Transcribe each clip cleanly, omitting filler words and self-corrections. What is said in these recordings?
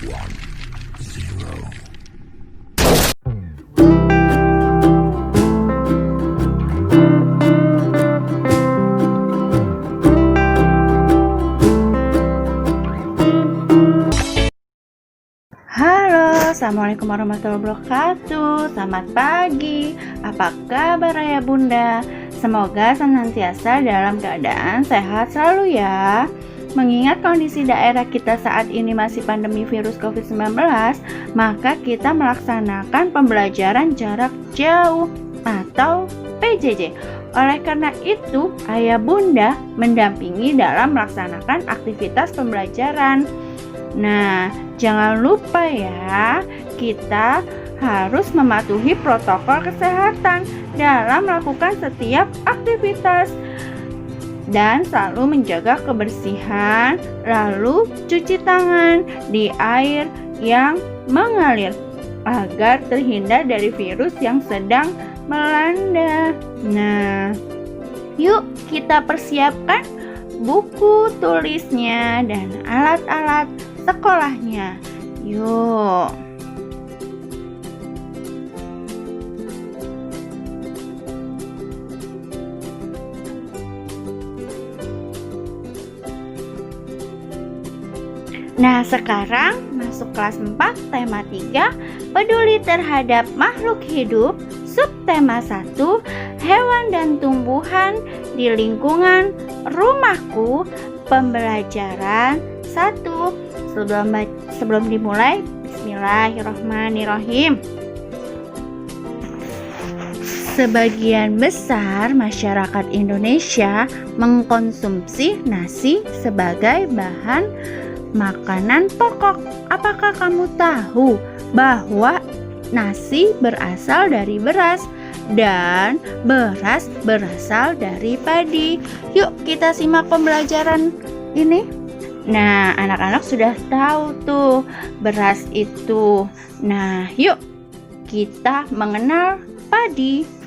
Halo, assalamualaikum warahmatullahi wabarakatuh. Selamat pagi. Apa kabar ayah bunda? Semoga senantiasa dalam keadaan sehat selalu ya. Mengingat kondisi daerah kita saat ini masih pandemi virus COVID-19, maka kita melaksanakan pembelajaran jarak jauh atau PJJ. Oleh karena itu, ayah bunda mendampingi dalam melaksanakan aktivitas pembelajaran. Nah, jangan lupa ya, kita harus mematuhi protokol kesehatan dalam melakukan setiap aktivitas dan selalu menjaga kebersihan, lalu cuci tangan di air yang mengalir agar terhindar dari virus yang sedang melanda. Nah, yuk kita persiapkan buku tulisnya dan alat-alat sekolahnya. Yuk. Nah, sekarang masuk kelas 4, tema 3, peduli terhadap makhluk hidup, subtema 1, hewan dan tumbuhan di lingkungan rumahku, pembelajaran 1. Sebelum dimulai, bismillahirrahmanirrahim. Sebagian besar masyarakat Indonesia mengkonsumsi nasi sebagai bahan makanan pokok. Apakah kamu tahu bahwa nasi berasal dari beras dan beras berasal dari padi? Yuk kita simak pembelajaran ini. Nah, anak-anak sudah tahu tuh beras itu. Nah, yuk kita mengenal padi.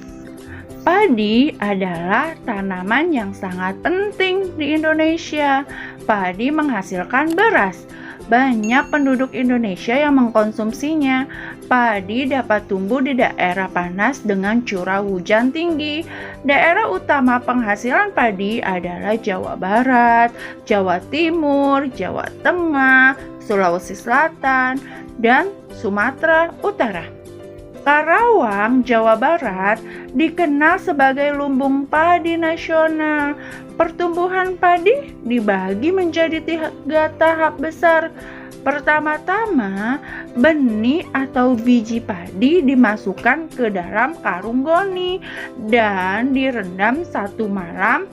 Padi adalah tanaman yang sangat penting di Indonesia. Padi menghasilkan beras. Banyak penduduk Indonesia yang mengkonsumsinya. Padi dapat tumbuh di daerah panas dengan curah hujan tinggi. Daerah utama penghasilan padi adalah Jawa Barat, Jawa Timur, Jawa Tengah, Sulawesi Selatan, dan Sumatera Utara. Karawang, Jawa Barat dikenal sebagai lumbung padi nasional. Pertumbuhan padi dibagi menjadi 3 tahap besar. Pertama-tama, benih atau biji padi dimasukkan ke dalam karung goni dan direndam 1 malam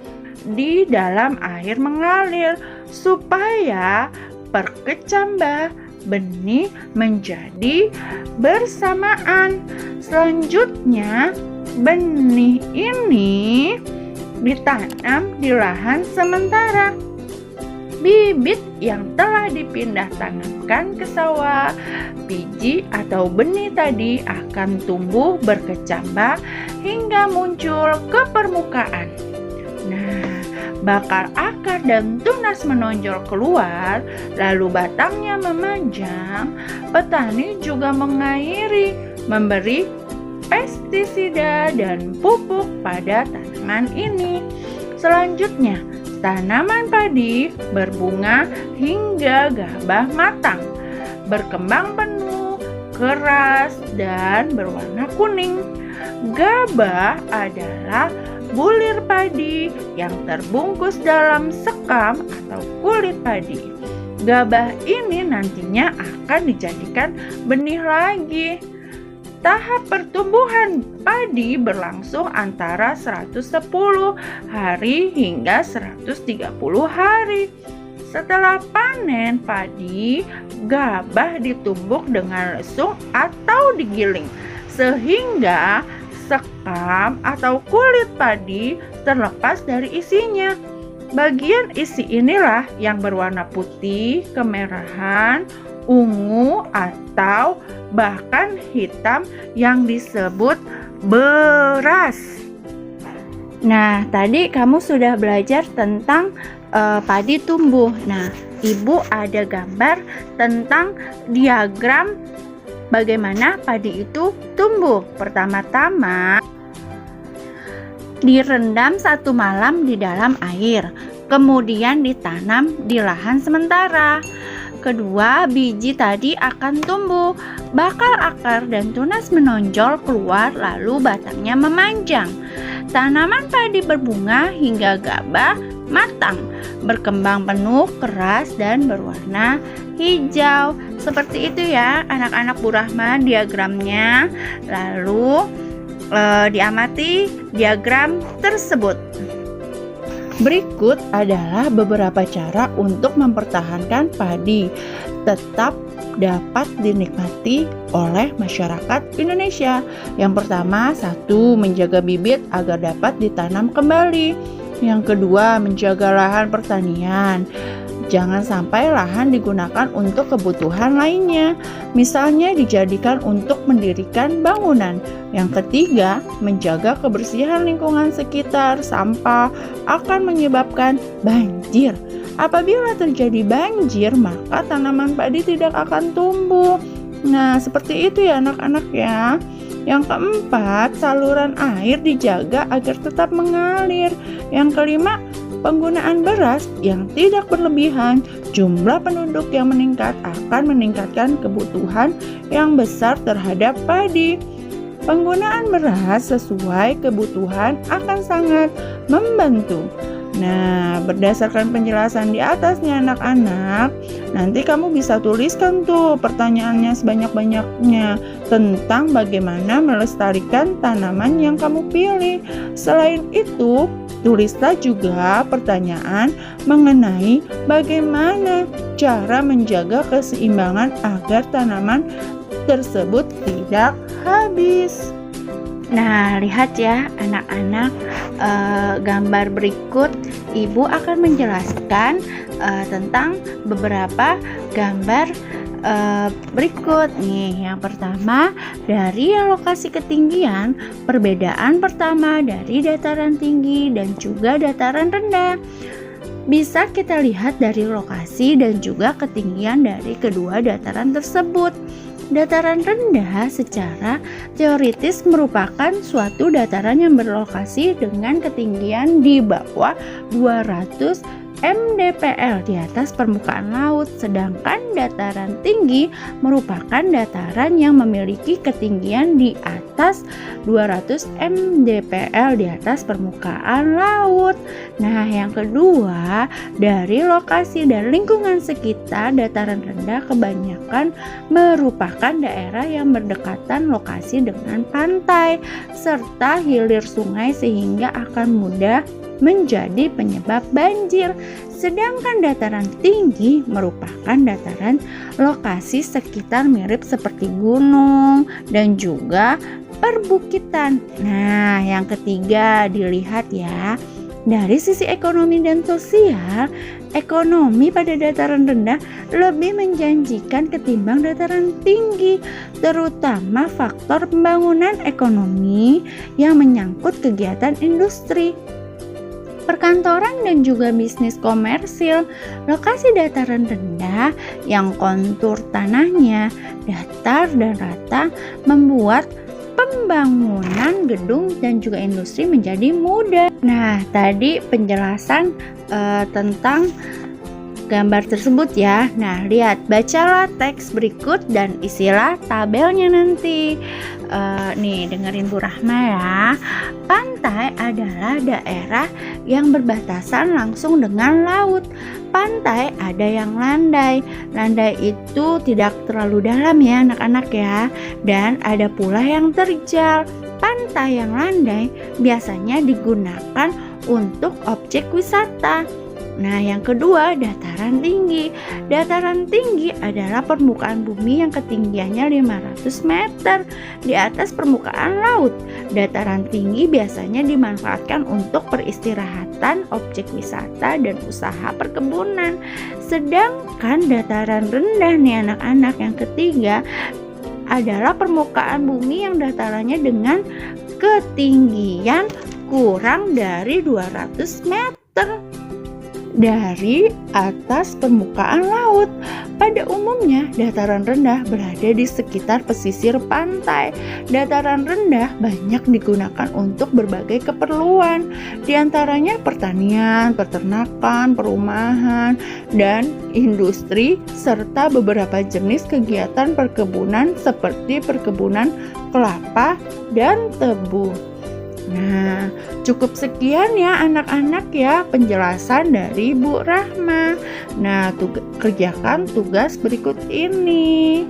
di dalam air mengalir supaya perkecambah benih menjadi bersamaan. Selanjutnya, benih ini ditanam di lahan sementara. Bibit yang telah dipindah tanamkan ke sawah, biji atau benih tadi akan tumbuh berkecambah hingga muncul ke permukaan. Nah, bakal akar dan tunas menonjol keluar, lalu batangnya memanjang. Petani juga mengairi, memberi pestisida dan pupuk pada tanaman ini. Selanjutnya, tanaman padi berbunga hingga gabah matang, berkembang penuh, keras, dan berwarna kuning. Gabah adalah bulir padi yang terbungkus dalam sekam atau kulit padi. Gabah ini nantinya akan dijadikan benih lagi. Tahap pertumbuhan padi berlangsung antara 110 hari hingga 130 hari. Setelah panen padi, gabah ditumbuk dengan lesung atau digiling sehingga sekam atau kulit padi terlepas dari isinya. Bagian isi inilah yang berwarna putih, kemerahan, ungu, atau bahkan hitam yang disebut beras. Nah, tadi kamu sudah belajar tentang padi tumbuh. Nah, Ibu ada gambar tentang diagram bagaimana padi itu tumbuh. Pertama-tama direndam 1 malam di dalam air, kemudian ditanam di lahan sementara. Kedua, biji tadi akan tumbuh, bakal akar dan tunas menonjol keluar, lalu batangnya memanjang. Tanaman padi berbunga hingga gabah matang, berkembang penuh, keras, dan berwarna hijau. Seperti itu ya anak-anak Bu Rahma diagramnya. Lalu diamati diagram tersebut. Berikut adalah beberapa cara untuk mempertahankan padi tetap dapat dinikmati oleh masyarakat Indonesia. Yang pertama, 1. Menjaga bibit agar dapat ditanam kembali. Yang kedua, menjaga lahan pertanian. Jangan sampai lahan digunakan untuk kebutuhan lainnya, misalnya dijadikan untuk mendirikan bangunan. Yang ketiga, menjaga kebersihan lingkungan sekitar. Sampah akan menyebabkan banjir. Apabila terjadi banjir, maka tanaman padi tidak akan tumbuh. Nah, seperti itu ya anak-anak ya. Yang keempat, saluran air dijaga agar tetap mengalir. Yang kelima, penggunaan beras yang tidak berlebihan. Jumlah penduduk yang meningkat akan meningkatkan kebutuhan yang besar terhadap padi. Penggunaan beras sesuai kebutuhan akan sangat membantu. Nah, berdasarkan penjelasan di atasnya anak-anak, nanti kamu bisa tuliskan tuh pertanyaannya sebanyak-banyaknya tentang bagaimana melestarikan tanaman yang kamu pilih. Selain itu, tulislah juga pertanyaan mengenai bagaimana cara menjaga keseimbangan agar tanaman tersebut tidak habis. Nah, lihat ya anak-anak, gambar berikut Ibu akan menjelaskan tentang beberapa gambar berikut nih. Yang pertama, dari lokasi ketinggian, perbedaan pertama dari dataran tinggi dan juga dataran rendah. Bisa kita lihat dari lokasi dan juga ketinggian dari kedua dataran tersebut. Dataran rendah secara teoritis merupakan suatu dataran yang berlokasi dengan ketinggian di bawah 200 mdpl di atas permukaan laut, sedangkan dataran tinggi merupakan dataran yang memiliki ketinggian di atas 200 mdpl di atas permukaan laut. Nah, yang kedua, dari lokasi dan lingkungan sekitar, dataran rendah kebanyakan merupakan daerah yang berdekatan lokasi dengan pantai serta hilir sungai sehingga akan mudah menjadi penyebab banjir. Sedangkan dataran tinggi merupakan dataran lokasi sekitar mirip seperti gunung dan juga perbukitan. Nah, yang ketiga dilihat ya. Dari sisi ekonomi dan sosial, ekonomi pada dataran rendah lebih menjanjikan ketimbang dataran tinggi, terutama faktor pembangunan ekonomi yang menyangkut kegiatan industri, perkantoran dan juga bisnis komersil. Lokasi dataran rendah yang kontur tanahnya datar dan rata membuat pembangunan gedung dan juga industri menjadi mudah. Nah, tadi penjelasan tentang gambar tersebut ya. Nah, lihat, bacalah teks berikut dan isilah tabelnya nanti. Nih, dengerin Bu Rahma ya. Pantai adalah daerah yang berbatasan langsung dengan laut. Pantai ada yang landai. Landai itu tidak terlalu dalam ya anak-anak ya. Dan ada pula yang terjal. Pantai yang landai biasanya digunakan untuk objek wisata. Nah, yang kedua, dataran tinggi. Dataran tinggi adalah permukaan bumi yang ketinggiannya 500 meter di atas permukaan laut. Dataran tinggi biasanya dimanfaatkan untuk peristirahatan, objek wisata, dan usaha perkebunan. Sedangkan dataran rendah nih anak-anak, yang ketiga adalah permukaan bumi yang datarannya dengan ketinggian kurang dari 200 meter. dari atas permukaan laut. Pada umumnya, dataran rendah berada di sekitar pesisir pantai. Dataran rendah banyak digunakan untuk berbagai keperluan, di antaranya pertanian, peternakan, perumahan, dan industri, serta beberapa jenis kegiatan perkebunan seperti perkebunan kelapa dan tebu. Nah, cukup sekian ya anak-anak ya penjelasan dari Bu Rahma. Nah, kerjakan tugas berikut ini.